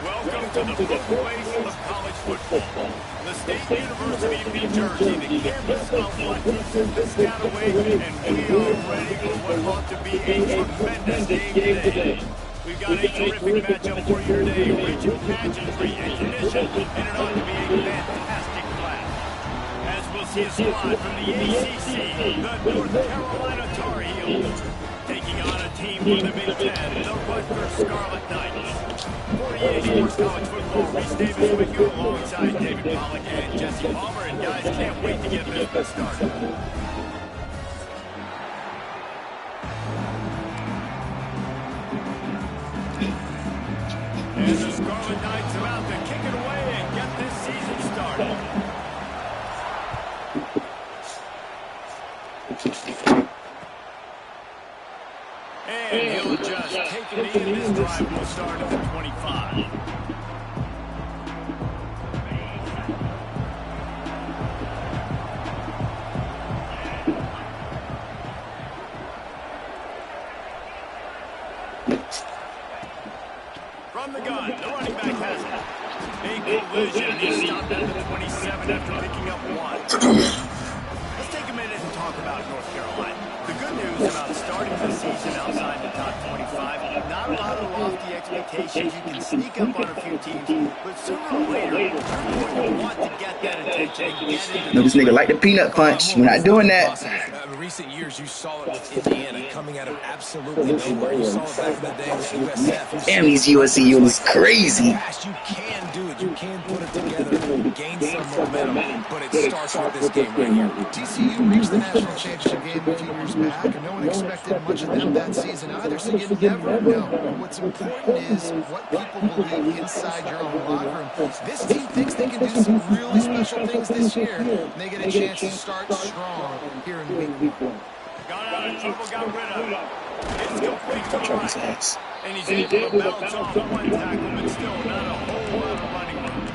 Welcome to the birthplace of college football. The State University of New Jersey, the campus of what keeps this town awake, and we are ready for what ought to be a tremendous game today. We've got a terrific matchup for you today, rich in pageantry and tradition, and it ought to be a fantastic clash. As we'll see a squad from the ACC, the North Carolina Tar Heels, taking on a team from the Big Ten, the Rutgers Scarlet Knights. 48 Sports College Football, Reese Davis with you alongside David Pollack and Jesse Palmer. And guys, can't wait to get this started. And the Scarlet Knights about to kick it away and get this season started. And he'll just take it in. This drive will start at the 25. From the gun, the running back has it. A collision. He stopped at the 27 after picking up one. Let's take a minute and talk about North Carolina. The good news about starting the season outside the top 25, not a lot of lofty expectations. You can sneak up on a few teams, but sooner or later, you're going to want to get that attention and get it. No, this nigga like the peanut punch. We're not doing that. In recent years, you saw it with Indiana coming out of absolutely nowhere. You saw it back in the day with USF. Damn, these USC was crazy. You can do it. You can put it together, gain some momentum, but it starts with this game right here. TCU reached the national championship game a few years back, and no one expected much of them that season either, so you never know. What's important is what people believe inside your own locker room. This team thinks they can do some really special things this year, and they get a chance to start strong here in week 1. Got out of trouble, got rid of it. It's complete to the right. And he's able to bounce off the one tackle, but still not a whole lot of running room.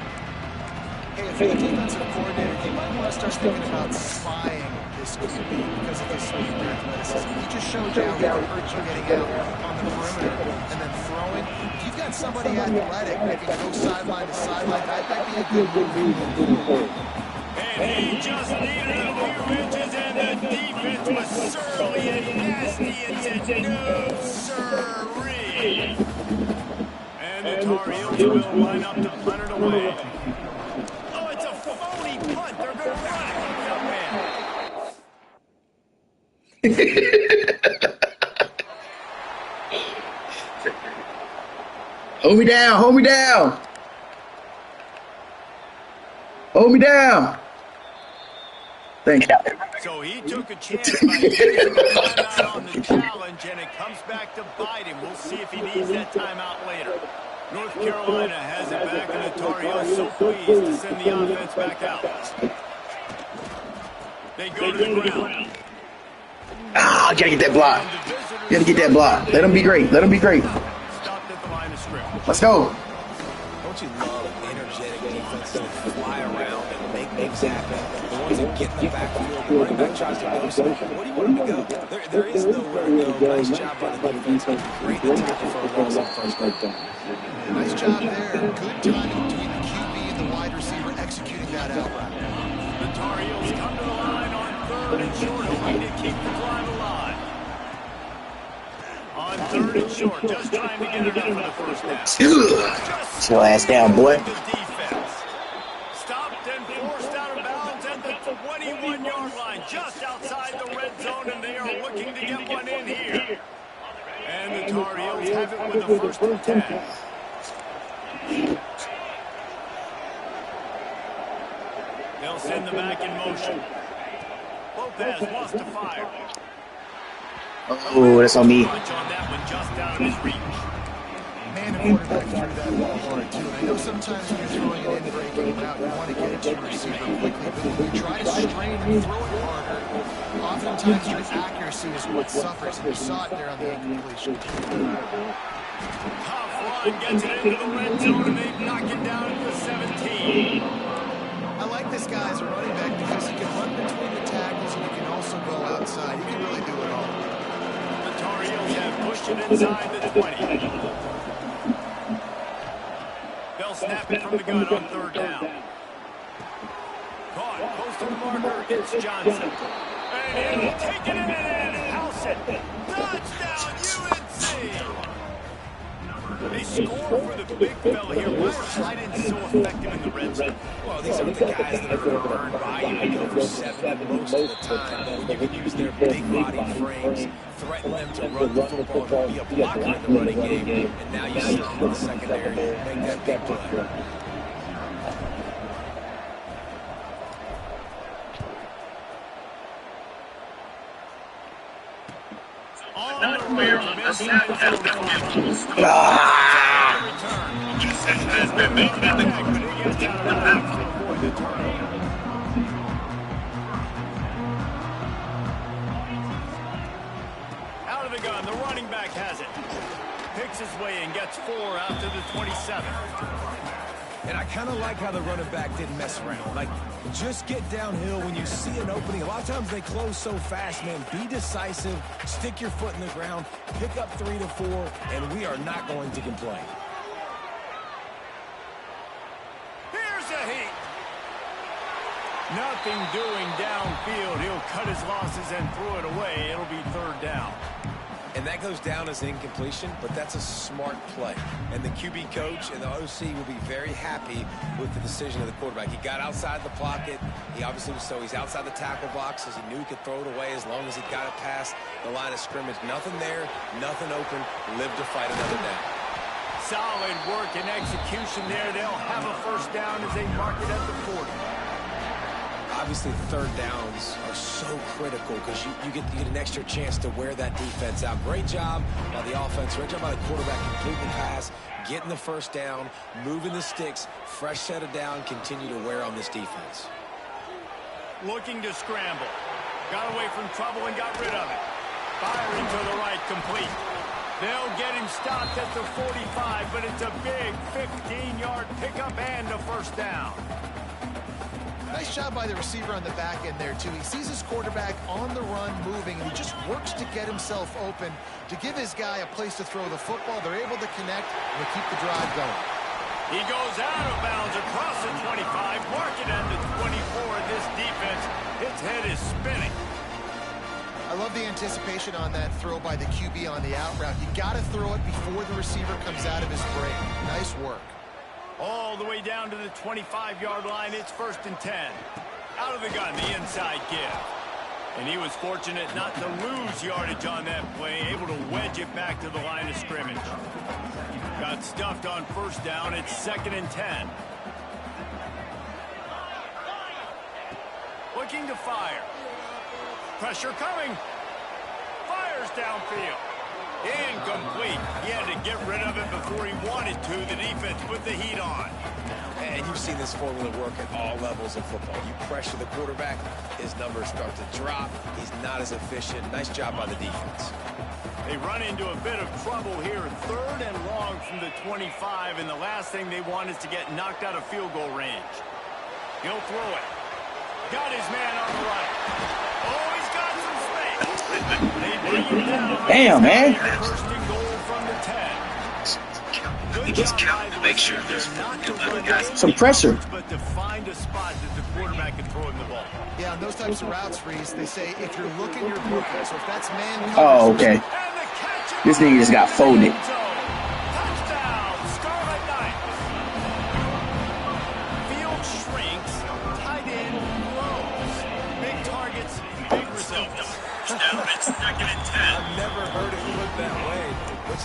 Hey, if you're the defensive coordinator, you might want to start thinking about spying this QB because of his speed and athleticism. He just showed you how he can hurt you getting out on the perimeter and then throwing. If you've got somebody athletic that can go sideline to sideline, that might be a good move. And he just needed a few inches, and the defense was surly and nasty and said, no, sirree. And the Tar Heels will line up to punt it away. Oh, it's a phony punt. They're going to run it. Hold me down, hold me down. Hold me down. Thank you. So he took a chance by getting the timeout on the challenge, and it comes back to bite him. We'll see if he needs that timeout later. North Carolina has it back, and the Tar Heels so pleased to send the offense back out. They go to the ground. Ah, you gotta get that block. You gotta get that block. Let them be great. Let them be great. Stopped at the line of scrimmage. Let's go. Don't you love energetic defenses that fly around and make things happen? The ones that get in the backfield, the running back tries to go somewhere. What do you want him to go? There is nowhere to go. Nice job by the defense. Great tackle for a loss on first down. Nice job there. Good timing between the QB and the wide receiver executing that out route. The Tar Heels come to the line on 3rd and short, hoping to keep the drive alive. On 3rd and short, just trying to get it up for the first down. Sit your ass down, boy. The defense stopped and forced out of 21-yard line, just outside the red zone, and they are looking to get one in here. And the Tar Heels have it with the 1st and 10. They'll send the back in motion. Lopez wants to fire. Oh, that's on me. On that one, just out of his reach. Man, the quarterback threw that ball hard, too. And I know sometimes when you're throwing an in-breaking route, you want to get it to your receiver quickly. But when you try to strain and throw it harder, oftentimes your accuracy is what suffers. And you saw it there on the incompletion. Tough run gets it into the red zone, and they knock it down at the 17. I like this guy as a running back because he can run between the tackles and he can also go outside. He can really do it all. The Tar Heels have pushed it inside the 20. They'll snap it from the gun on 3rd down. Caught close to the marker. It's Johnson. And he'll take it in and house it. Touchdown, UNC! They score for the big fella here. Why are tight ends so effective in the red zone? Well, these aren't the guys that are going to earn by you and go for 7 most of the time. But when you can use their big body frames, threaten them to run the football, be a blocker in the running game, and now you see them in the secondary make that big play. Decision has been made at the out of the gun, the running back has it. Picks his way and gets 4 after the 27. And I kind of like how the running back didn't mess around. Like, just get downhill when you see an opening. A lot of times they close so fast, man. Be decisive, stick your foot in the ground, pick up 3 to 4, and we are not going to complain. Here's a heat. Nothing doing downfield. He'll cut his losses and throw it away. It'll be 3rd down. And that goes down as an incompletion, but that's a smart play. And the QB coach and the OC will be very happy with the decision of the quarterback. He got outside the pocket. He obviously was he's outside the tackle box as he knew he could throw it away as long as he got it past the line of scrimmage. Nothing there, nothing open. Live to fight another down. Solid work and execution there. They'll have a 1st down as they mark it at the 40. Obviously, 3rd downs are so critical because you get an extra chance to wear that defense out. Great job by the offense. Great job by the quarterback completing the pass, getting the 1st down, moving the sticks, fresh set of down, continue to wear on this defense. Looking to scramble. Got away from trouble and got rid of it. Firing to the right, complete. They'll get him stopped at the 45, but it's a big 15-yard pickup and a 1st down. Nice job by the receiver on the back end there, too. He sees his quarterback on the run moving, and he just works to get himself open to give his guy a place to throw the football. They're able to connect and to keep the drive going. He goes out of bounds across the 25, mark it at the 24. This defense, its head is spinning. I love the anticipation on that throw by the QB on the out route. You got to throw it before the receiver comes out of his break. Nice work. All the way down to the 25-yard line. It's 1st and 10. Out of the gun, the inside give. And he was fortunate not to lose yardage on that play, able to wedge it back to the line of scrimmage. Got stuffed on 1st down. It's 2nd and 10. Looking to fire. Pressure coming. Fires downfield. Incomplete. He had to get rid of it before he wanted to. The defense put the heat on. And you've seen this formula work at all levels of football. You pressure the quarterback, his numbers start to drop. He's not as efficient. Nice job by the defense. They run into a bit of trouble here. 3rd and long from the 25, and the last thing they want is to get knocked out of field goal range. He'll throw it. Got his man on the right. Oh, he's got some space. They bring him down. Damn, man. 1st and goal from the 10. Just count to make sure there's guys. Some pressure. But to find a spot that the quarterback can throw him the ball. Yeah, on those types of routes, Reese, they say if you're looking, you're looking. So if that's man coverage, Oh, okay. This nigga just got folded. Touchdown, Scarlet Knight. Field shrinks, tight end grows.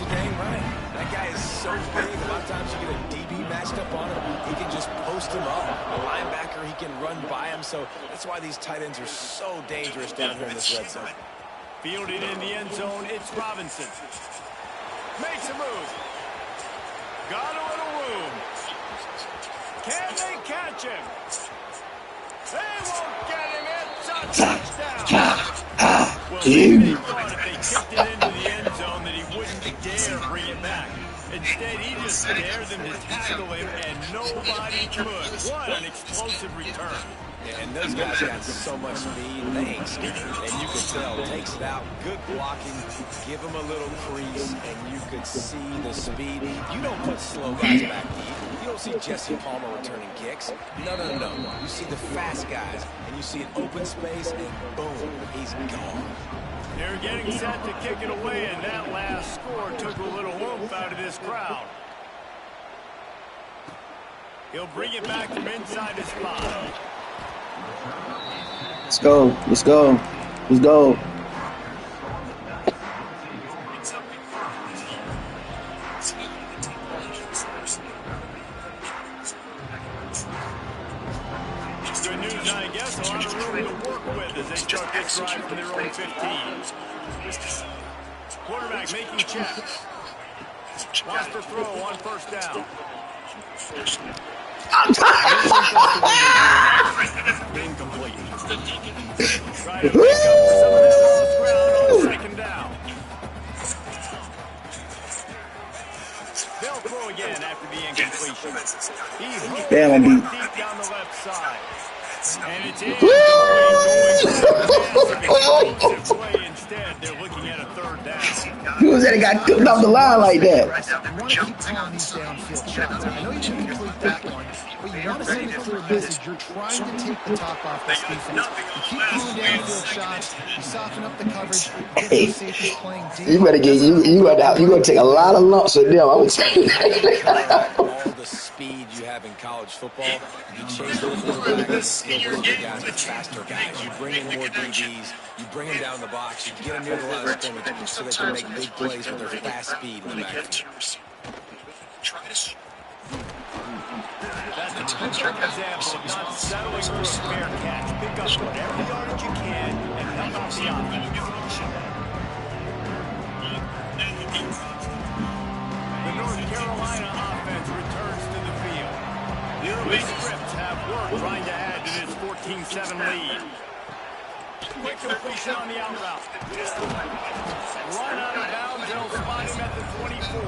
you're dang right. That guy is so big. A lot of times you get a DB matched up on him. He can just post him up. A linebacker, he can run by him. So that's why these tight ends are so dangerous down here in this red zone. Fielded in the end zone, it's Robinson. Makes a move. Got a little room. Can they catch him? They won't get him. It's a touchdown. Well, they thought if they kicked it into the end zone that he wouldn't dare bring it back. Instead, he just dared them to tackle him, and nobody could. What an explosive return. Yeah, and those guys got so much speed, they ain't scared. And you can tell, takes it out, good blocking, give them a little crease, and you could see the speed. You don't put slow guys back deep. You don't see Jesse Palmer returning kicks. No. You see the fast guys, and you see an open space, and boom, he's gone. They're getting set to kick it away, and that last score took a little oomph out of this crowd. He'll bring it back from inside his spot. Let's go. Let's go. Let's go. Good news, I guess. A lot of room to work with as they start this drive from their own 15. Quarterback making checks. Lost the throw on first down. Incomplete. Try to pick up some of that lost ground on second down. They'll throw again after the incompletion. He hooks deep down the left side. And it's explosive play instead. They're looking at a third down. Who was that that got cooked off the line like that? You want to keep calling these downfield shots. I know you didn't complete that one, but you want to send a clear message. You're trying to take the top off this defense. You keep calling downfield shots. You soften up the coverage. Hey, you better get you gonna take a lot of lumps with them. I would say. All the speed you have in college football, you chase those quarterbacks, you skill those guys with faster guys. You bring in more DBs, you bring them down the box, you get them near the line of scrimmage so they can make big plays with their fast speed in the backfield. That's a perfect example of not settling for a fair catch. Pick up whatever yardage you can and help out the offense. The North Carolina offense returns to the field. The early scripts have worked trying to add to this 14-7 lead. Quick completion on the out route. Run out of bounds, they'll spot him at the 24.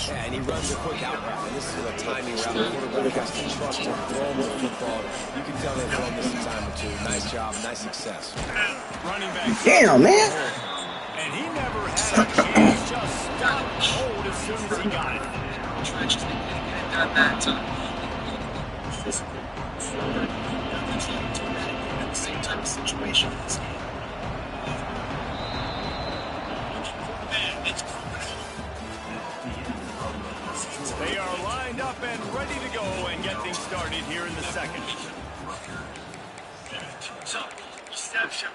Yeah, and he runs a quick out route. And this is a timing route. The quarterback has to trust him, throw him the football. You can tell they've thrown this a time or two. Nice job, nice success. Running back. Damn, man. And he never had a chance, just stopped cold as soon as he got it. Same type of situation. They are lined up and ready to go and get things started here in the second. So, reception.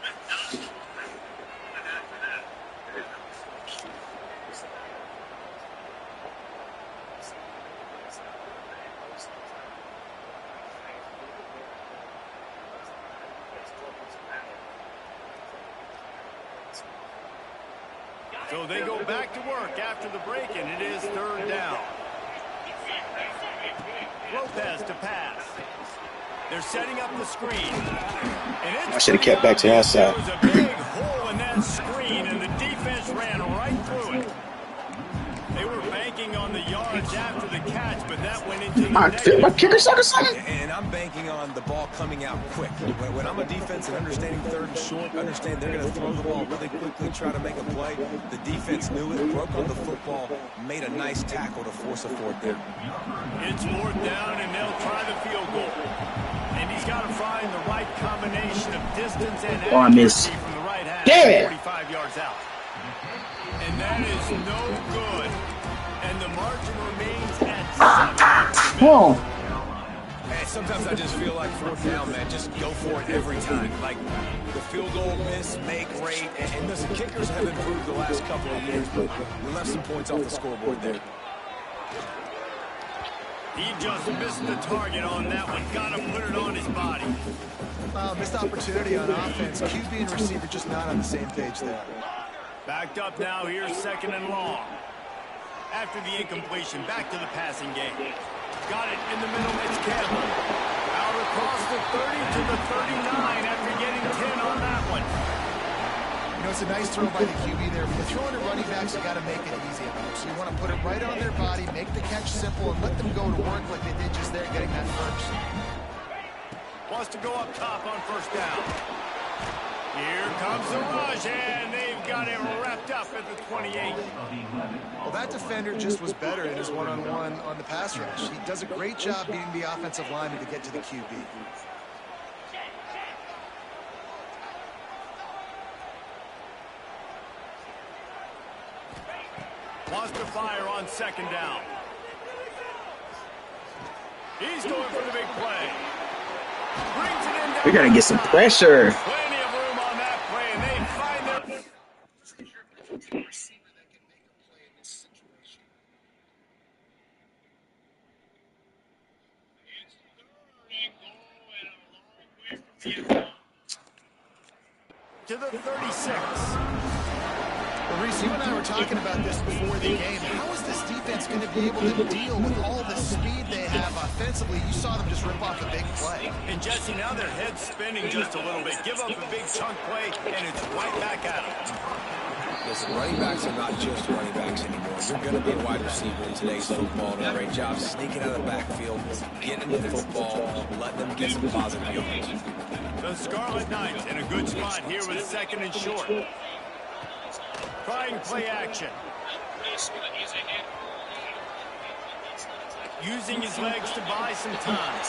So they go back to work after the break, and it is third down. Lopez to pass. They're setting up the screen. And I should have kept back to that side. There was a big hole in that screen, and the defense ran right through it. They were banking on the yards after the catch, but that went into the My kicker sucker something. And I'm banking on the ball coming out quick. When I'm a defense and understanding third and short, understand they're going to throw the ball really quickly, try to make a play. The defense knew it, broke on the football, made a nice tackle to force a fourth down. It's fourth down, and they'll try the field goal. And he's got to find the right combination of distance and I missed. accuracy from the right half. Damn it. 45 yards out. And that is no good. And the margin remains at 7. Come on. It's Sometimes I just feel like fourth down, man, just go for it every time. Like the field goal miss, make rate, and listen, kickers have improved the last couple of years, but we left some points off the scoreboard there. He just missed the target on that one. Got to put it on his body. Missed opportunity on offense. QB and receiver just not on the same page there. Backed up now here, 2nd and long. After the incompletion, back to the passing game. Got it in the middle, it's Campbell. Out across the 30 to the 39 after getting 10 on that one. You know, it's a nice throw by the QB there. When you're throwing to running backs, you got to make it easy. So you want to put it right on their body, make the catch simple, and let them go to work like they did just there, getting that first. Wants to go up top on 1st down. Here comes the rush, and they've got him wrapped up at the 28. Well, that defender just was better in his one-on-one on the pass rush. He does a great job beating the offensive lineman to get to the QB. Wants to fire on 2nd down. He's going for the big play. Brings it in down. We got to get some pressure. Plenty of room on that play, and they find their... to the 36. Well, Reese, you and I were talking about this before the game. How is this defense going to be able to deal with all the speed they have offensively? You saw them just rip off a big play. And Jesse, now their head's spinning just a little bit. Give up a big chunk play, and it's right back at them. Listen, running backs are not just running backs anymore. You're going to be a wide receiver in today's football. Do a great job sneaking out of the backfield, getting into the football, letting them get some positive yards. The Scarlet Knights in a good spot here with 2nd and short. Trying play action. Using his legs to buy some time.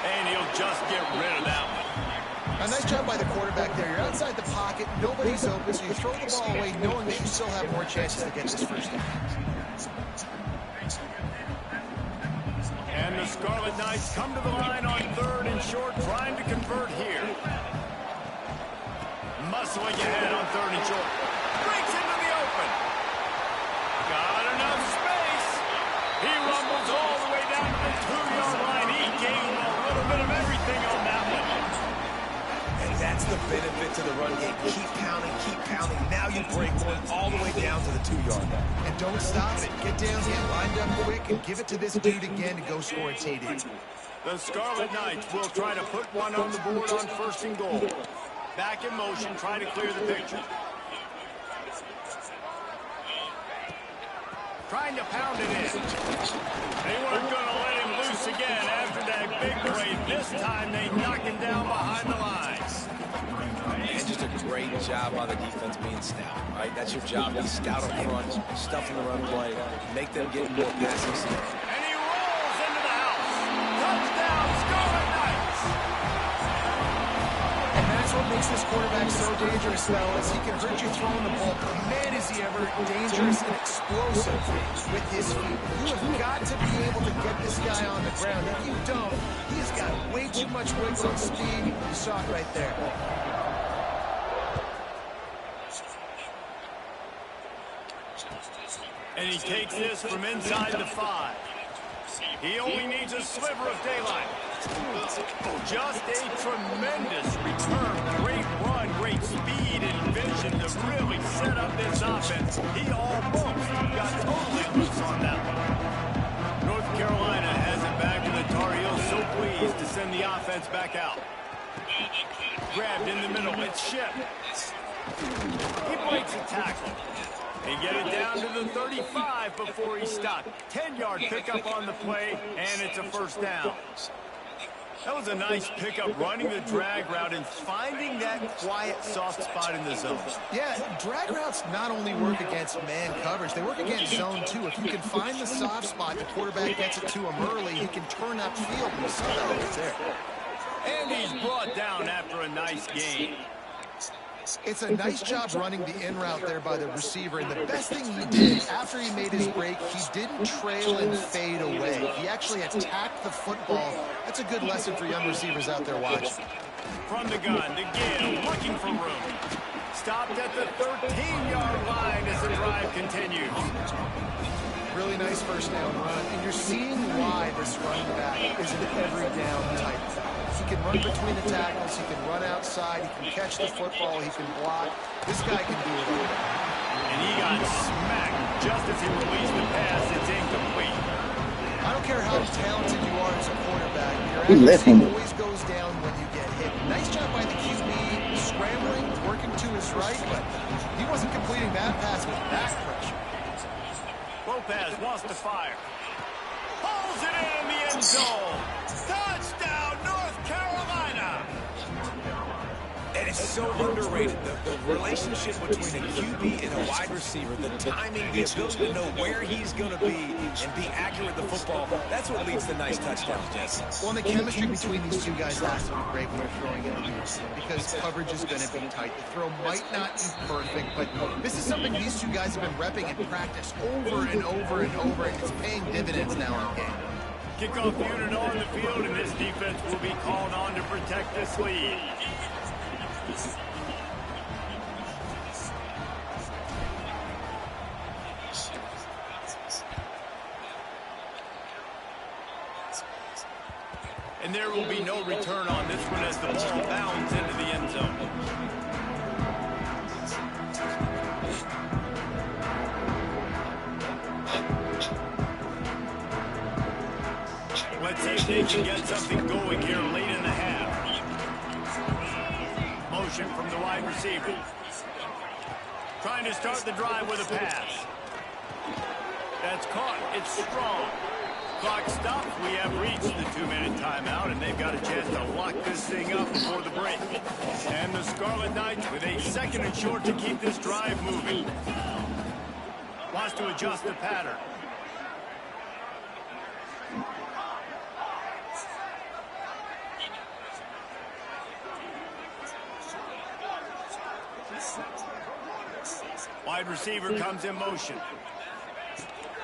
And he'll just get rid of that one. A nice job by the quarterback there. You're outside the pocket, nobody's open, so you throw the ball away knowing that you still have more chances to get this first down. And the Scarlet Knights come to the line on 3rd and short, trying to convert here. Muscling ahead on 3rd and short. Breaks into the open. Got enough space. He rumbles all the way down to the 2-yard line. He gained a little bit of everything on that one. And that's the benefit to the run game. Keep pounding, keep pounding. Now you break one all the way down to the 2-yard line. And don't stop it. Get down, get lined up quick, and give it to this dude again to go score a TD. The Scarlet Knights will try to put one on the board on 1st and goal. Back in motion, try to clear the picture. Trying to pound it in. They weren't going to let him loose again after that big play. This time they knock him down behind the lines. And just a great job by the defense being stout, right? That's your job. Be stout up front, stuff in the run play, make them get more passing speed. And he rolls into the house. Touchdown, Scarlet Knights. And that's what makes this quarterback so dangerous, fellas. He can hurt you throwing the ball, but man, is he ever dangerous and explosive with his feet. You have got to be able to get this guy on the ground. If you don't, he's got way too much wiggle and speed. You saw it right there. And he takes this from inside the 5. He only needs a sliver of daylight. Just a tremendous return. Great run, great speed and vision to really set up this offense. He almost got totally loose on that one. North Carolina has it back, and the Tar Heels so pleased to send the offense back out. Grabbed in the middle. It's Ship. He breaks a tackle. They get it down to the 35 before he stopped. 10-yard pickup on the play, and it's a first down. That was a nice pickup, running the drag route and finding that quiet, soft spot in the zone. Yeah, drag routes not only work against man coverage, they work against zone too. If you can find the soft spot, the quarterback gets it to him early, he can turn upfield, and you saw that right there. And he's brought down after a nice gain. It's a nice job running the in route there by the receiver, and the best thing he did after he made his break, he didn't trail and fade away. He actually attacked the football. That's a good lesson for young receivers out there watching. From the gun to Gill, looking for room. Stopped at the 13-yard line as the drive continues. Really nice first down run, and you're seeing why this running back is an every down type. He can run between the tackles, he can run outside, he can catch the football, he can block. This guy can do it all. And he got smacked just as he released the pass. It's incomplete. I don't care how talented you are as a quarterback, your accuracy always goes down when you get hit. Nice job by the QB, scrambling, working to his right, but he wasn't completing that pass with back pressure. Lopez wants to fire. Pulls it in the end zone. Touchdown, North Carolina. And it's so underrated. The relationship between a QB and a wide receiver, the timing, the ability to know where he's going to be and be accurate with the football, that's what leads to nice touchdowns, Jesse. Well, and the chemistry between these two guys has to be great when they're throwing in the because coverage is going to be tight. The throw might not be perfect, but this is something these two guys have been repping in practice over and over and over, and it's paying dividends now in game. Kickoff unit on the field, and this defense will be called on to protect this lead. And there will be no return on this one as the ball bounds into the end zone. Let's see if they can get something going here late in the half. Motion from the wide receiver. Trying to start the drive with a pass. That's caught. It's strong. Clock stopped. We have reached the 2-minute timeout, and they've got a chance to lock this thing up before the break. And the Scarlet Knights with a second and short to keep this drive moving. Wants to adjust the pattern. Wide receiver comes in motion.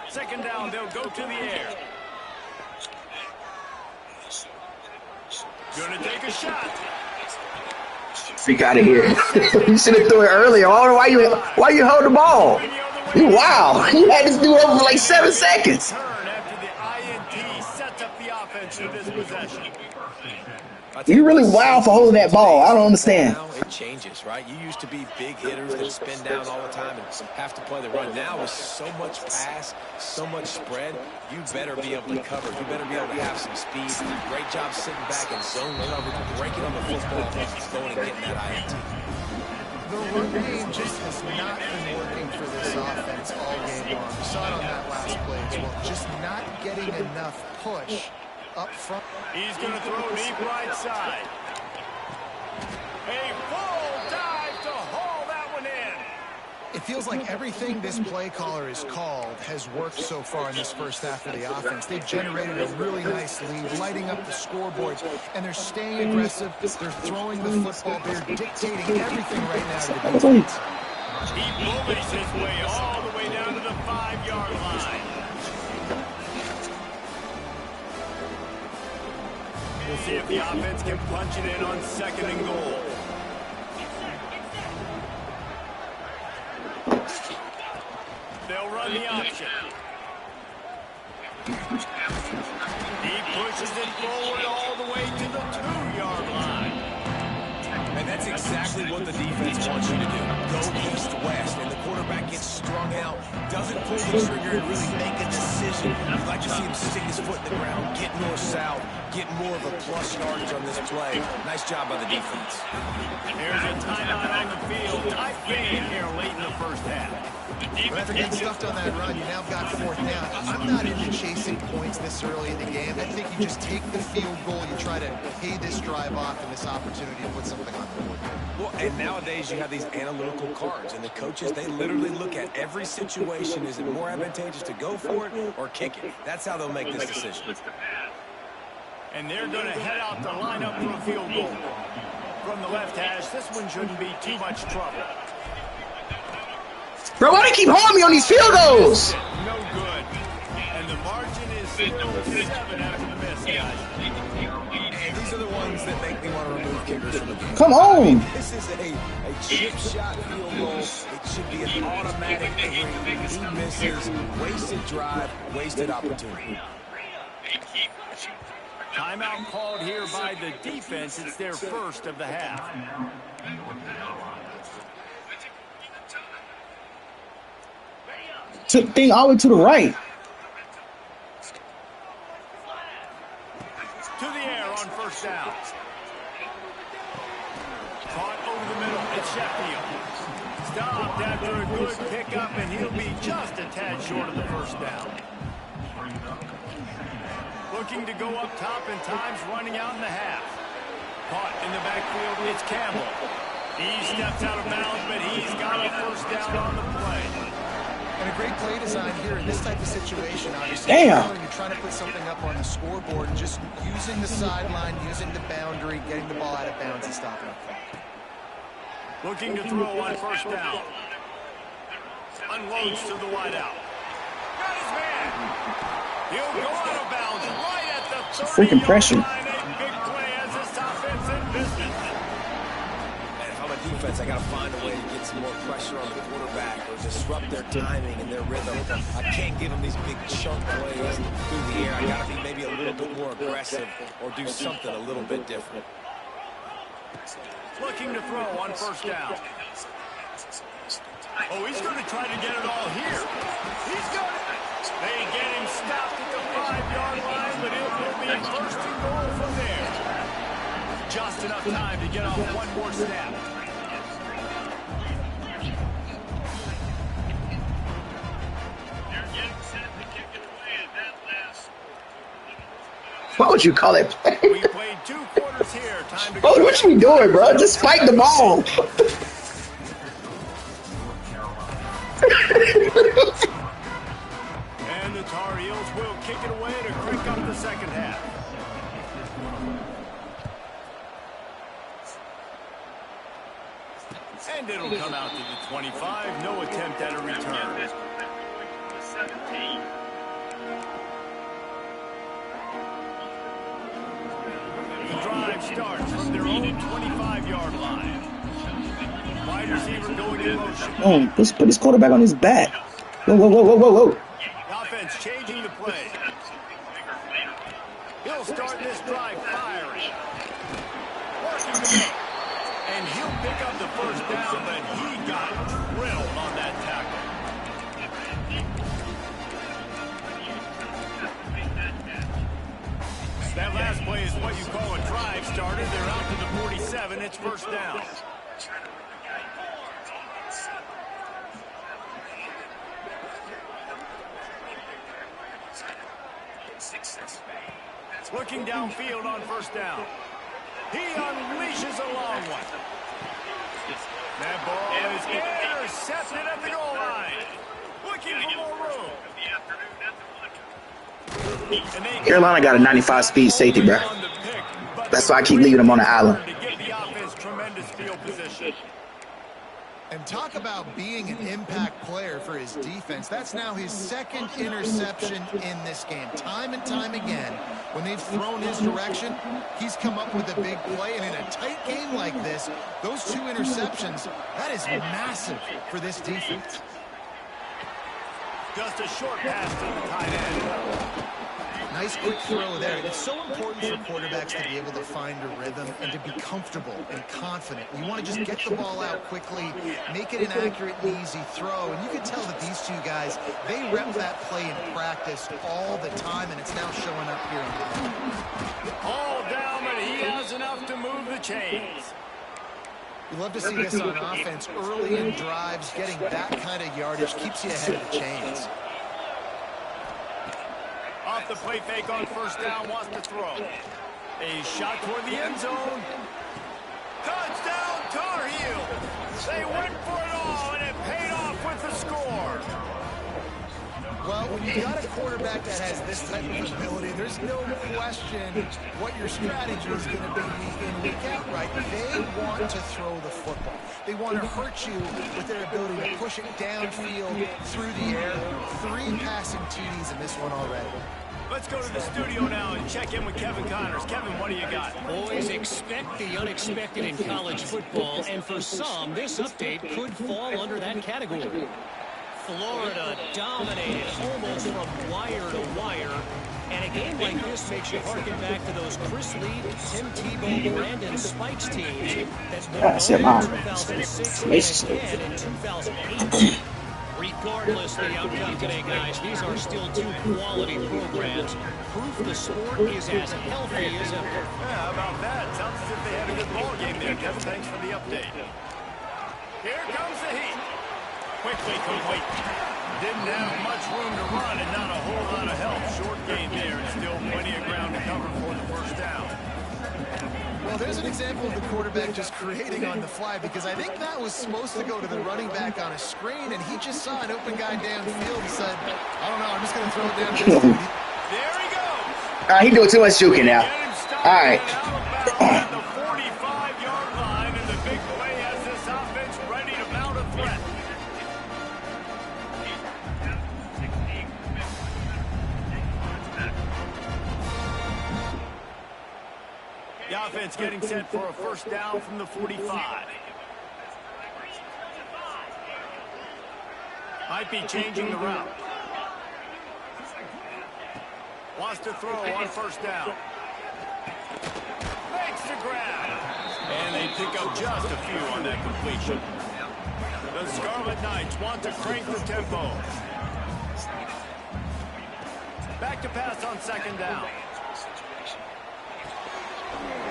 Second down, they'll go to the air. Gonna take a shot. Freak out of here. You should have threw it earlier. Why you hold the ball? Wow. You had this dude over for like 7 seconds. Turn after the INT sets up the offense for this possession. You really wild for holding that ball. I don't understand. Now it changes, right? You used to be big hitters that spin down all the time and have to play the run. Now with so much pass, so much spread, you better be able to cover. You better be able to have some speed. Great job sitting back and zone coverage, breaking on the football, going and getting that INT. The run game just has not been working for this offense all game long. We saw it on that last play as well. Just not getting enough push up front. He's going to throw deep right side. A full dive to haul that one in. It feels like everything this play caller has called has worked so far in this first half of the offense. They've generated a really nice lead, lighting up the scoreboard, and they're staying aggressive. They're throwing the football. They're dictating everything right now to the defense. He bullies his way all the way down to the 5-yard line. We'll see if the offense can punch it in on second and goal. They'll run the option. He pushes it forward all the way to the 2-yard line. And that's exactly what the defense wants you to do. Go east-west, and the quarterback gets strung out, doesn't pull the trigger and really make a decision. You'd like to see him stick his foot in the ground, get north-south, get more of a plus yardage on this play. Nice job by the defense. There's a timeout on the field. Tight game here late in the first half. But after getting stuffed on that run, you now got 4th down. I'm not into chasing points this early in the game. I think you just take the field goal. You try to pay this drive off and this opportunity to put something on the board. Well, and nowadays you have these analytical cards, and the coaches, they literally look at every situation. Is it more advantageous to go for it or kick it? That's how they'll make this decision. And they're going to head out to line up for a field goal. from the left hash. This one shouldn't be too much trouble. Bro, why do you keep holding me on these field goals? No good. And the margin is still 7 after the miss, guys. And these are the ones that make me want to remove kickers from the game. Come on. This is a chip shot field goal. It should be an automatic three. He misses. Wasted drive, wasted opportunity. Timeout called here by the defense. It's their first of the half. Took thing all the way to the right. To the air on first down. Caught over the middle. It's Sheffield. Stopped after a good pickup, and he'll be just a tad short of the first down. Looking to go up top, and time's running out in the half. Caught in the backfield. It's Campbell. He steps out of bounds, but he's got a first down on the play. And a great play design here in this type of situation, obviously. Damn. You're trying to put something up on the scoreboard, just using the sideline, using the boundary, getting the ball out of bounds and stopping up front. Looking to throw on first down. Unloads to the wideout. Got his man. He'll go out of bounds right at the 30-yard Freaking pressure. line. A big play as this offense in business. And if I'm a defense, I got to find a way to get some more pressure on the quarterback or disrupt their timing and their rhythm. I can't give them these big chunk plays through the air. I got to be maybe a little bit more aggressive or do something a little bit different. Looking to throw on first down. Oh, he's going to try to get it all here. He's got it. They get him stopped at the 5-yard line, but it will be first and goal from there. Just enough time to get off one more snap. What would you call it? We played 2 quarters here. Time to go. Bro, what you doing, bro? Just spike the ball. And the Tar Heels will kick it away to crank up the second half. And it'll come out to the 25. No attempt at a return. The drive starts from their own 25-yard line. Wide receiver going in motion. Oh, let's put his quarterback on his back. Whoa, whoa, whoa, whoa, whoa, whoa. The offense changing the play. He'll start this drive firing. Working the middle. And he'll pick up the first down, but he got drilled on that tackle. That last play is what you call a drive starter. They're out to the 47. It's first down. Looking downfield on first down. He unleashes a long one. That ball is intercepted at the goal line. Looking for more room. Carolina got a 95 speed safety, bro. That's why I keep leaving him on the island. To give the offense tremendous field position. And talk about being an impact player for his defense. That's now his 2nd interception in this game. Time and time again, when they've thrown his direction, he's come up with a big play. And in a tight game like this, those 2 interceptions, that is massive for this defense. Just a short pass to the tight end. Nice quick throw there. It's so important for quarterbacks to be able to find a rhythm and to be comfortable and confident. You want to just get the ball out quickly, make it an accurate and easy throw. And you can tell that these 2 guys, they rep that play in practice all the time, and it's now showing up here on the field. All down, but he has enough to move the chains. You love to see this on offense. Early in drives, getting that kind of yardage keeps you ahead of the chains. Off the play fake on first down, wants to throw. A shot toward the end zone. Touchdown, Tar Heels. They went for it all, and it paid off with the score. Well, when you've got a quarterback that has this type of ability, there's no question what your strategy is going to be week in, week out, right? They want to throw the football. They want to hurt you with their ability to push it downfield through the air. 3 passing TDs in this one already. Let's go to the studio now and check in with Kevin Connors. Kevin, what do you got? Boys, expect the unexpected in college football, and for some, this update could fall under that category. Florida dominated almost from wire to wire. And a game like this makes you harken back to those Chris Lee, Tim Tebow, Brandon Spikes teams that won in 2006 and again in 2008. Regardless the outcome today, guys, these are still 2 quality programs. Proof the sport is as healthy as ever. Yeah, how about that? Sounds as if they had a good ball game there, Kevin. Thanks for the update. Here comes the heat. Quickly complete. Didn't have much room to run and not a whole lot of help. Short game there and still plenty of ground to cover for the first down. Well, there's an example of the quarterback just creating on the fly, because I think that was supposed to go to the running back on a screen, and he just saw an open guy downfield and said, I don't know, I'm just going to throw it down. There he goes. All right, he doing too much juking now. All right. At the 45-yard line, and the big play has this offense ready to mount a threat. The offense getting set for a first down from the 45. Might be changing the route. Wants to throw on first down. Makes the grab. And they pick up just a few on that completion. The Scarlet Knights want to crank the tempo. Back to pass on second down.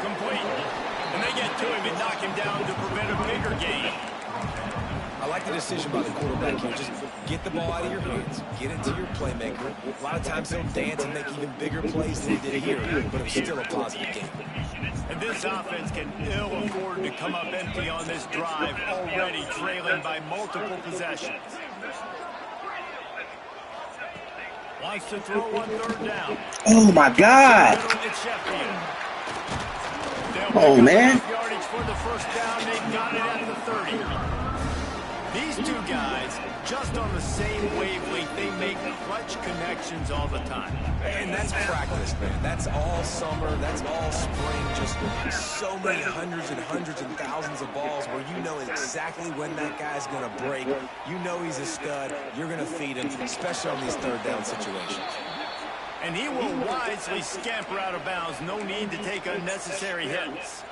Complete. And they get to him and knock him down to prevent a bigger gain. I like the decision by the quarterback here. Just get the ball out of your hands. Get into your playmaker. A lot of times he'll dance and make even bigger plays than he did here, but it's still a positive game. And this offense can ill afford to come up empty on this drive, already trailing by multiple possessions. Wants to throw on third down. Oh, my God. Oh, man. Yardage for the first down. They got it at the 30. These two guys, just on the same wavelength, they make clutch connections all the time. And that's practice, man. That's all summer. That's all spring. Just so many hundreds and thousands of balls where you know exactly when that guy's going to break. You know he's a stud. You're going to feed him, especially on these third down situations. And he will wisely scamper out of bounds. No need to take unnecessary hits.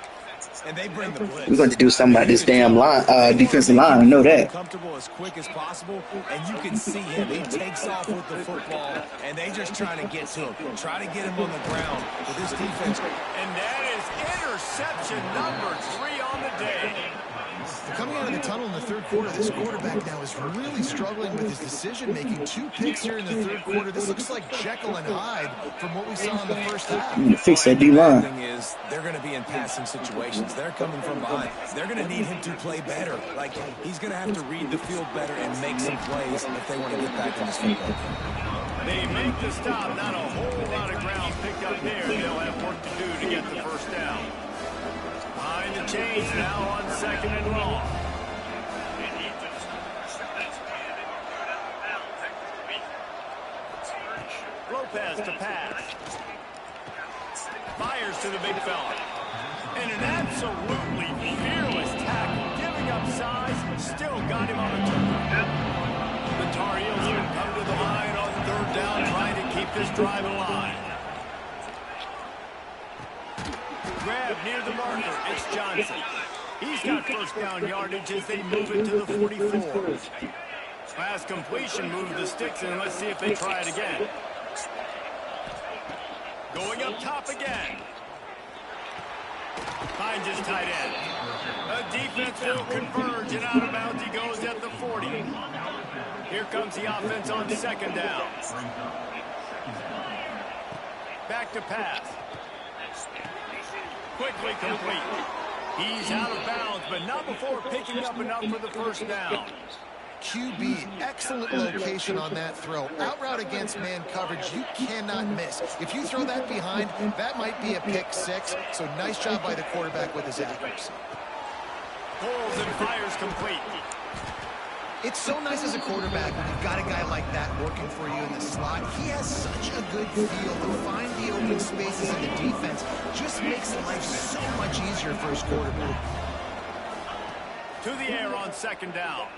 And they bring the blitz. We're going to do something about this damn line, defensive line. I know that. Comfortable as quick as possible, and you can see him. He takes off with the football, and they just trying to get to him. Try to get him on the ground with this defense. And that is interception number 3 on the day. Coming out of the tunnel in the third quarter, this quarterback now is really struggling with his decision-making. 2 picks here in the third quarter. This looks like Jekyll and Hyde from what we saw in the first half. Fix that D-line. The thing is, they're going to be in passing situations. They're coming from behind. They're going to need him to play better. Like, he's going to have to read the field better and make some plays if they want to get back in this football game. They make the stop. Not a whole lot of ground picked up there. They'll have work to do to get the first down. Behind the chains now on second and long. Lopez to pass. Fires to the big fella. And an absolutely fearless tackle. Giving up size, still got him on the turn. The Tar Heels even come to the line on third down, trying to keep this drive alive. Grab near the marker. It's Johnson. He's got first down yardage as they move it to the 44. Pass completion, move the sticks, and let's see if they try it again. Going up top again. Finds his tight end. The defense will converge, and out of bounds he goes at the 40. Here comes the offense on second down. Back to pass. Quickly complete. He's out of bounds, but not before picking up enough for the first down. QB, excellent location on that throw. Out route against man coverage, you cannot miss. If you throw that behind, that might be a pick six. So nice job by the quarterback with his accuracy. Pulls and fires complete. It's so nice as a quarterback when you've got a guy like that working for you in the slot. He has such a good feel to find the open spaces in the defense. Just makes life so much easier for his quarterback. To the air on second down.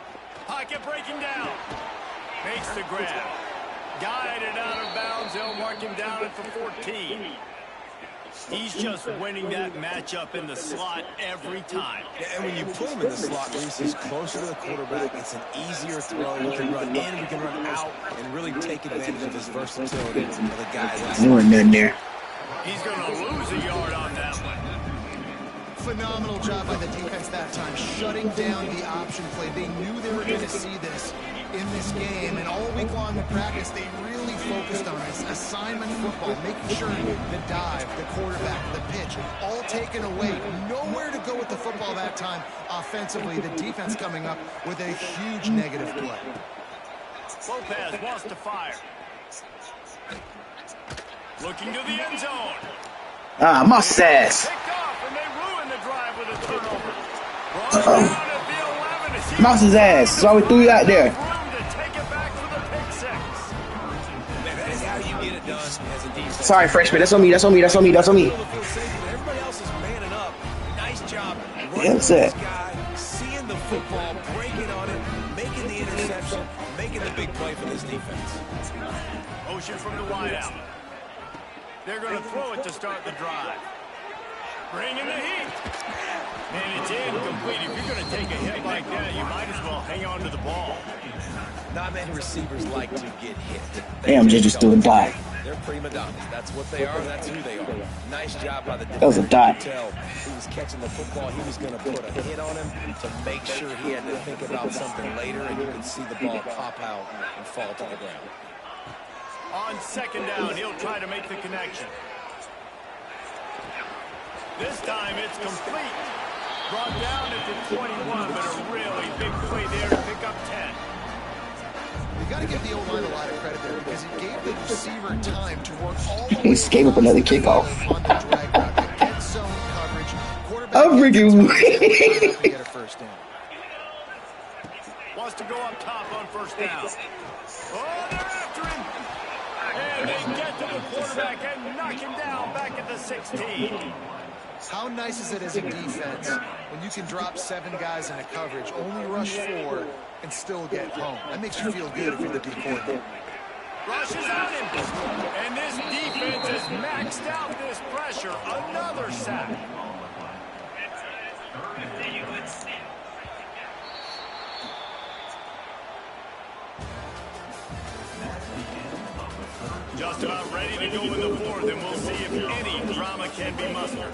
Pocket breaking down. Makes the grab. Guided out of bounds. They'll mark him down at the 14. He's just winning that matchup in the slot every time. Yeah, and when you put him in the slot, he's closer to the quarterback. It's an easier throw. We can run in, we can run out, and really take advantage of his versatility of the guy. Nothing there. He's going to lose a yard on that one. Phenomenal job by the defense that time, shutting down the option play. They knew they were going to see this in this game, and all week long in practice, they really focused on this assignment football, making sure the dive, the quarterback, the pitch, all taken away. Nowhere to go with the football that time offensively. The defense coming up with a huge negative play. Lopez wants to fire. Looking to the end zone. Ah, Mustache. Picked off, and they ruin the drive with a turnover. Brought down at the 11 as he Mouse his ass. So we threw you out there. room to take it back for the pick six. Man, that is how you get it done as a defense. Sorry, freshman. That's on me. That's on me. That's on me. That's on me. Everybody else is manning up. Nice job. Yeah, that's it. Guy, seeing the football, breaking on it, making the interception, making the big play for this defense. Motion from the wideout. They're going to throw it to start the drive. Bringing the heat. And it's incomplete. If you're going to take a hit like that, you might as well hang on to the ball. Not many receivers like to get hit. Damn, just do a die. They're prima donnas. That's what they are. That's who they are. Nice job by the defense. That was a dot. Tell he was catching the football. He was going to put a hit on him to make sure he had to think about something later, and you could see the ball pop out and fall to the ground. On second down, he'll try to make the connection. This time it's complete. Brought down at the 21, but a really big play there to pick up 10. You got to give the O-line a lot of credit there because it gave the receiver time to work all the way. He just gave up another kickoff. On the drag route to get zone coverage. Quarterback I'm freaking to get a first down. Wants to go up top on first down. Oh, they're after him. And they get to the quarterback and knock him down back at the 16. How nice is it as a defense when you can drop 7 guys in a coverage, only rush 4, and still get home? That makes you feel good if you're the D coordinator. Rushes at him. And this defense has maxed out this pressure. Another sack. Just about ready to go in the fourth, and we'll see if any drama can be mustered.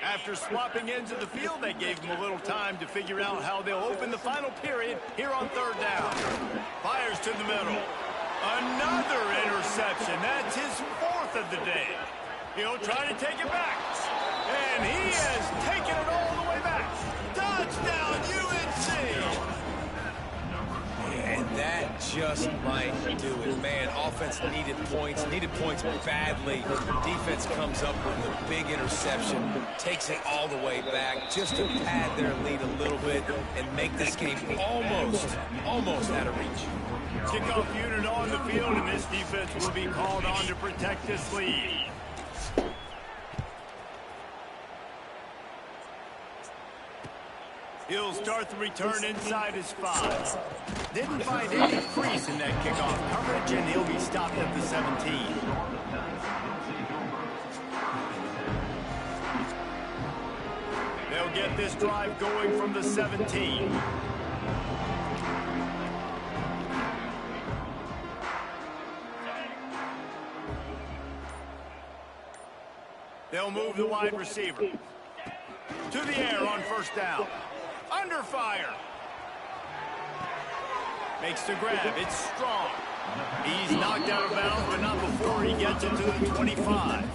After swapping ends of the field, they gave him a little time to figure out how they'll open the final period here on third down. Fires to the middle. Another interception. That's his 4th of the day. He'll try to take it back. And he has taken it all the way back. Touchdown, UNC! And that just might do it. Man, offense needed points badly. Defense comes up with a big interception, takes it all the way back just to pad their lead a little bit and make this game almost out of reach. Kickoff unit on the field, and this defense will be called on to protect this lead. He'll start the return inside his 5. Didn't find any crease in that kickoff coverage, and he'll be stopped at the 17. They'll get this drive going from the 17. They'll move the wide receiver. To the air on first down. Under fire. Makes the grab. It's strong. He's knocked out of bounds, but not before he gets into the 25.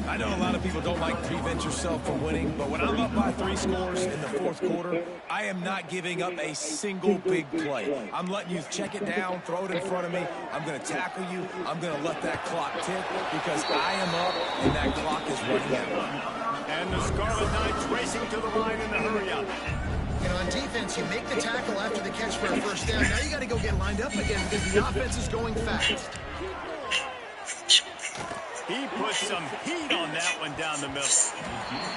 I know a lot of people don't like to prevent yourself from winning, but when I'm up by 3 scores in the fourth quarter, I am not giving up a single big play. I'm letting you check it down, throw it in front of me. I'm going to tackle you. I'm going to let that clock tick because I am up and that clock is running out. And the Scarlet Knights racing to the line in the hurry-up. You know, on defense, you make the tackle after the catch for a first down. Now you got to go get lined up again because the offense is going fast. He put some heat on that one down the middle.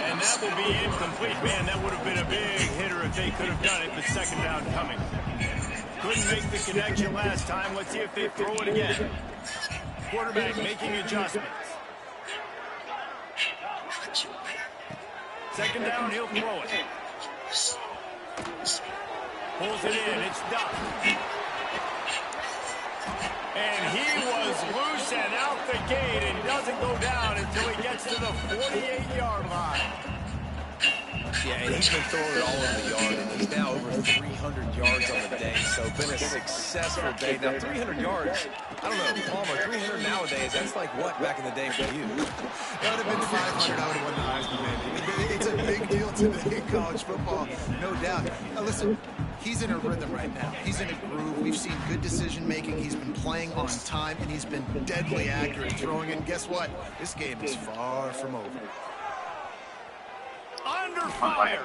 And that will be incomplete. Man, that would have been a big hitter if they could have done it, but second down coming. Couldn't make the connection last time. Let's see if they throw it again. Quarterback making adjustments. Second down, he'll throw it. Pulls it in. It's Duck. And he was loose and out the gate and doesn't go down until he gets to the 48-yard line. Yeah, and he's been throwing it all over the yard, and he's now over 300 yards on the day, so been a successful day. Now, 300 yards, I don't know, Palmer, 300 nowadays, that's like what back in the day for you? That would have been 500. I would have won the Heisman, baby. It's a big deal today in college football, no doubt. Now, listen, he's in a rhythm right now. He's in a groove. We've seen good decision-making. He's been playing on time, and he's been deadly accurate throwing. And guess what? This game is far from over. Under fire.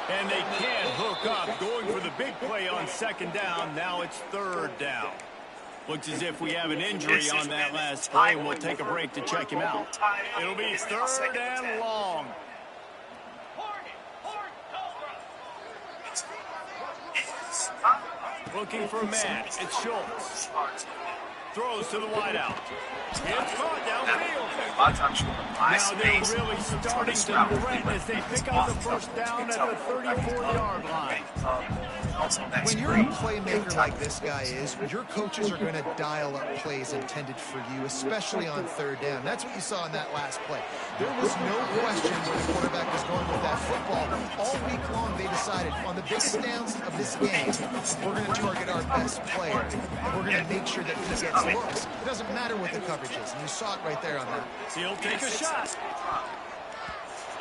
And they can't hook up. Going for the big play on second down. Now it's third down. Looks as if we have an injury on that last play. We'll take a break to check him out. It'll be third and long. Looking for a man. It's Schultz. Throws to the wideout. It's caught downfield. Now they're really starting to threaten as they pick up the first down at the 34-yard line. When you're a playmaker like this guy is, your coaches are going to dial up plays intended for you, especially on third down. That's what you saw in that last play. There was no question where the quarterback was going with that football. All week long, they decided on the biggest downs of this game, we're going to target our best player, and we're going to make sure that he gets looks. It doesn't matter what the coverage is, and you saw it right there on that. He'll take a shot.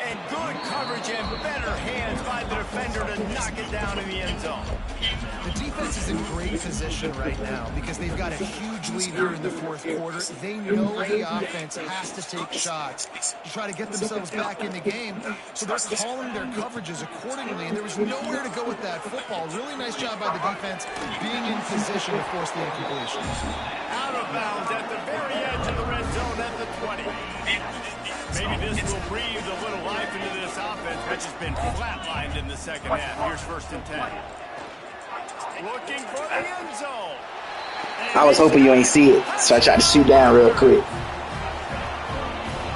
And good coverage and better hands by the defender to knock it down in the end zone. The defense is in great position right now because they've got a huge lead here in the fourth quarter. They know the offense has to take shots to try to get themselves back in the game. So they're calling their coverages accordingly, and there was nowhere to go with that football. Really nice job by the defense being in position to force the incompletion. Out of bounds at the very edge of the red zone at the 20. Maybe this will breathe a little life into this offense, which has been flatlined in the second half. Here's first and 10. Looking for the end zone. I was hoping you ain't see it, so I tried to shoot down real quick.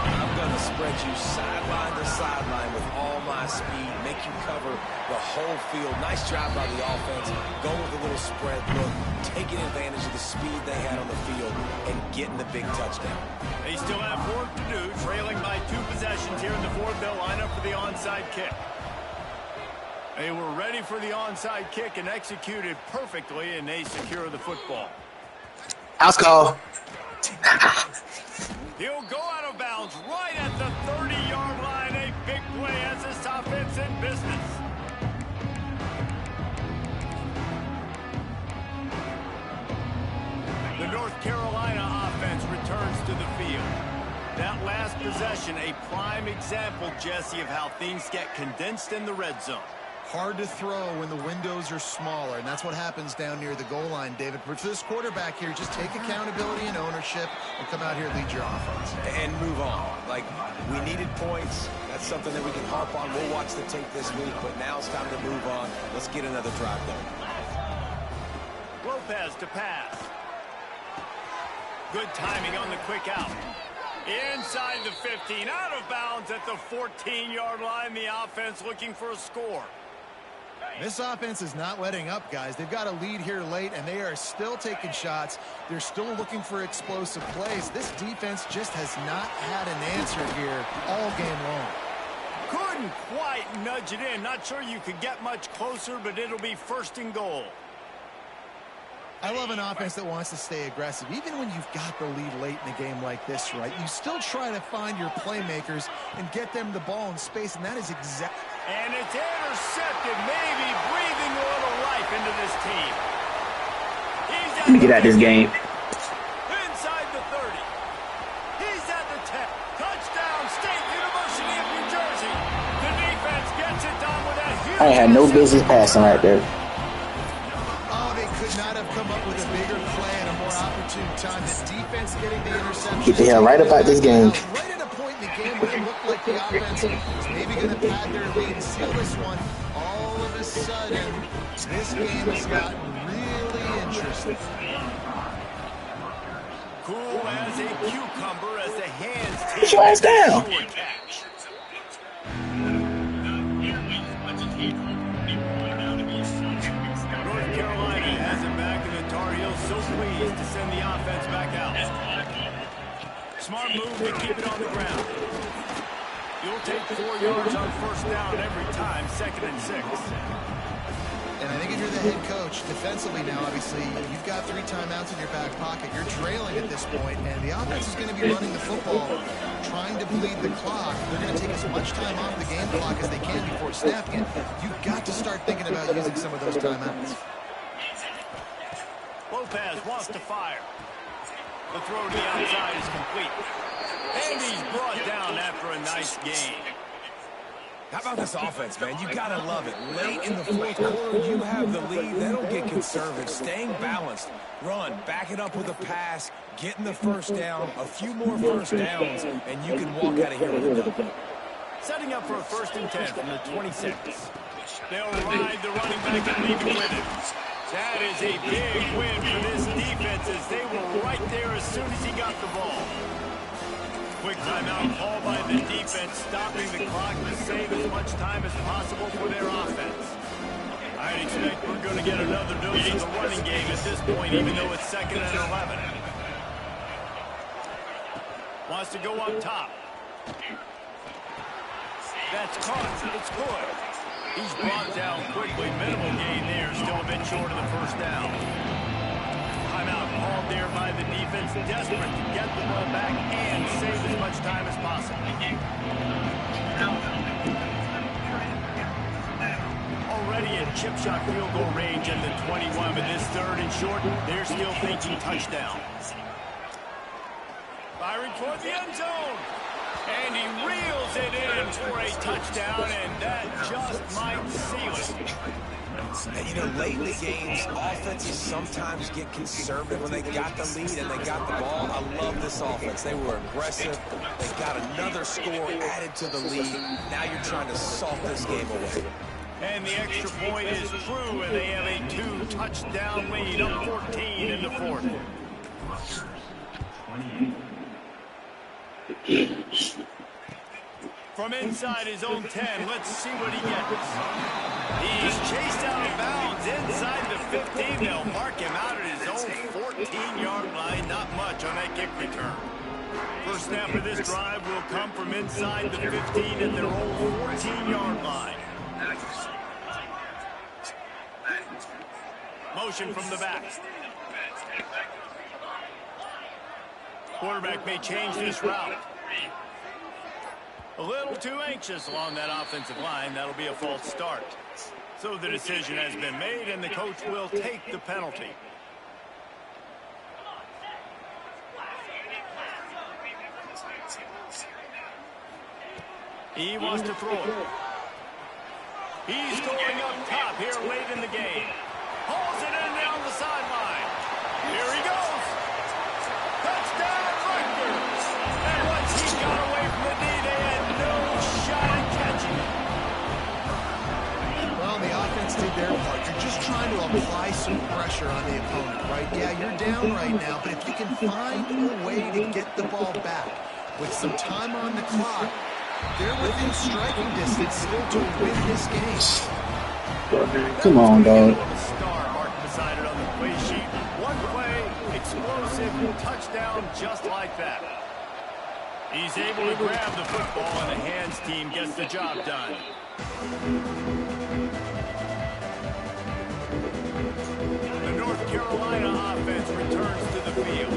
I'm going to spread you sideline to sideline with all my speed, make you cover the whole field. Nice job by the offense, going with a little spread look, taking advantage of the speed they had on the field, and getting the big touchdown. They still have work to do, trailing by 2 possessions here in the fourth. They'll line up for the onside kick. They were ready for the onside kick and executed perfectly, and they secure the football. House call. He'll go out of bounds right at the 30-yard line. A big play as this offense in business. The North Carolina offense returns to the field. That last possession, a prime example, Jesse, of how things get condensed in the red zone. Hard to throw when the windows are smaller, and that's what happens down near the goal line, David. But for this quarterback here, just take accountability and ownership and come out here and lead your offense. And move on. Like, we needed points. That's something that we can harp on. We'll watch the tape this week, but now it's time to move on. Let's get another drive going. Lopez to pass. Good timing on the quick out. Inside the 15, out of bounds at the 14-yard line. The offense looking for a score. This offense is not letting up, guys. They've got a lead here late, and they are still taking shots. They're still looking for explosive plays. This defense just has not had an answer here all game long. Couldn't quite nudge it in. Not sure you could get much closer, but it'll be first and goal. I love an offense that wants to stay aggressive. Even when you've got the lead late in a game like this, right, you still try to find your playmakers and get them the ball in space, and that is exactly... And it's intercepted, maybe breathing a little life into this team. Let me get out of this game. Inside the 30. He's at the 10. Touchdown, State University of New Jersey. The defense gets it done with that huge... I had no business passing right there. Oh, they could not have come up with a bigger play and a more opportune time. The defense getting the interception. Get the hell right about this game. Right at a point in the game where it looked like the offense was maybe going to pad their lead and seal this one. All of a sudden, this game has gotten really interesting. Cool as a cucumber as the hands take... Put your ass down. North Carolina has it back, and the Tar Heels so pleased to send the offense back out. Smart move to keep it on the ground. You'll take 4 yards on first down every time, 2nd and 6. And I think if you're the head coach, defensively now, obviously, you've got 3 timeouts in your back pocket. You're trailing at this point, and the offense is going to be running the football, trying to bleed the clock. They're going to take as much time off the game clock as they can before snapping it. You've got to start thinking about using some of those timeouts. Lopez wants to fire. The throw to the outside is complete. And he's brought down after a nice gain. How about this offense, man? You got to love it. Late in the fourth quarter, you have the lead. They don't get conservative. Staying balanced. Run, back it up with a pass, getting the first down, a few more first downs, and you can walk out of here with a dub. Setting up for a 1st and 10 from the 26. They'll ride the running back and leave it with him. That is a big win for this defense as they were right there as soon as he got the ball. Quick timeout called by the defense, stopping the clock to save as much time as possible for their offense. I'd expect we're going to get another dose of the running game at this point, even though it's 2nd and 11. Wants to go up top. That's caught. It's good. He's brought down quickly. Minimal gain there. Still a bit short of the first down. Timeout called there by the defense. Desperate to get the ball back and save as much time as possible. Already at chip shot field goal range at the 21, but this 3rd and short, they're still thinking touchdown. Firing toward the end zone. And he reels it in for a touchdown, and that just might seal it. And, you know, late in the games, offenses sometimes get conservative when they got the lead and they got the ball. I love this offense. They were aggressive. They got another score added to the lead. Now you're trying to salt this game away. And the extra point is true, and they have a 2-touchdown lead, up 14 in the 4th. From inside his own 10, let's see what he gets. He's chased out of bounds inside the 15. They'll mark him out at his own 14-yard line. Not much on that kick return. First snap of this drive will come from inside the 15 at their own 14-yard line. Motion from the back. Quarterback may change this route. A little too anxious along that offensive line. That'll be a false start. So the decision has been made, and the coach will take the penalty. He wants to throw it. He's going up top here late in the game. Hauls it in down the sideline. Here he goes. Touchdown, Rutgers. And once he got away from the D, they had no shot at catching it. Well, the offense did their part. You're just trying to apply some pressure on the opponent, right? Yeah, you're down right now, but if you can find a way to get the ball back with some time on the clock, they're within striking distance still to win this game. Come on, dog. Star mark beside it on the play sheet. One play, explosive touchdown just like that. He's able to grab the football, and the hands team gets the job done. The North Carolina offense returns to the field.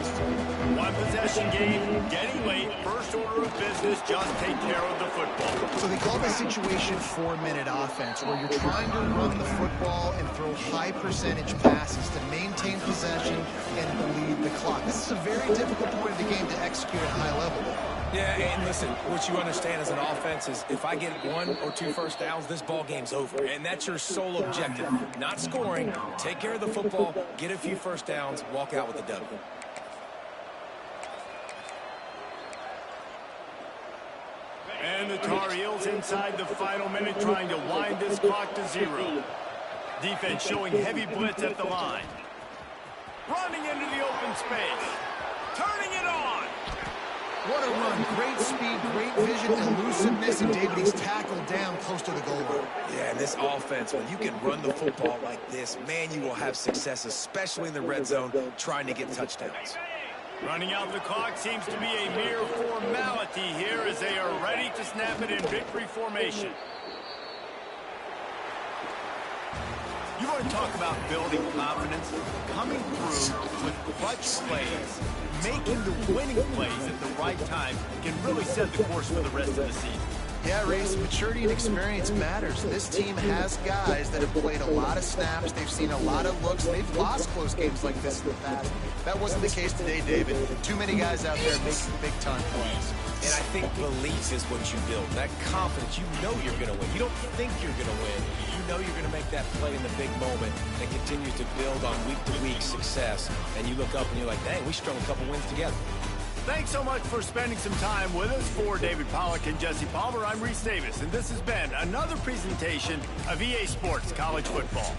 One possession game, getting late. First order of business, just take care of the football. So they call this situation 4-minute offense, where you're trying to run the football and throw high percentage passes to maintain possession and bleed the clock. This is a very difficult point of the game to execute at a high level. Yeah, and listen, what you understand as an offense is if I get 1 or 2 first downs, this ball game's over. And that's your sole objective. Not scoring, take care of the football, get a few first downs, walk out with a W. And the Tar Heels inside the final minute trying to wind this clock to 0. Defense showing heavy blitz at the line. Running into the open space. Turning it on. What a run. Great speed, great vision, elusiveness, and David, he's tackled down close to the goal line. Yeah, and this offense, when you can run the football like this, man, you will have success, especially in the red zone, trying to get touchdowns. Running out the clock seems to be a mere formality here as they are ready to snap it in victory formation. You want to talk about building confidence? Coming through with clutch plays, making the winning plays at the right time can really set the course for the rest of the season. Yeah, Reese, maturity and experience matters. This team has guys that have played a lot of snaps. They've seen a lot of looks. They've lost close games like this in the past. That wasn't the case today, David. Too many guys out there making big-time plays. And I think belief is what you build. That confidence, you know you're going to win. You don't think you're going to win. You know you're going to make that play in the big moment and continue to build on week-to-week success. And you look up and you're like, dang, we strung a couple wins together. Thanks so much for spending some time with us. For David Pollack and Jesse Palmer, I'm Reese Davis, and this has been another presentation of EA Sports College Football.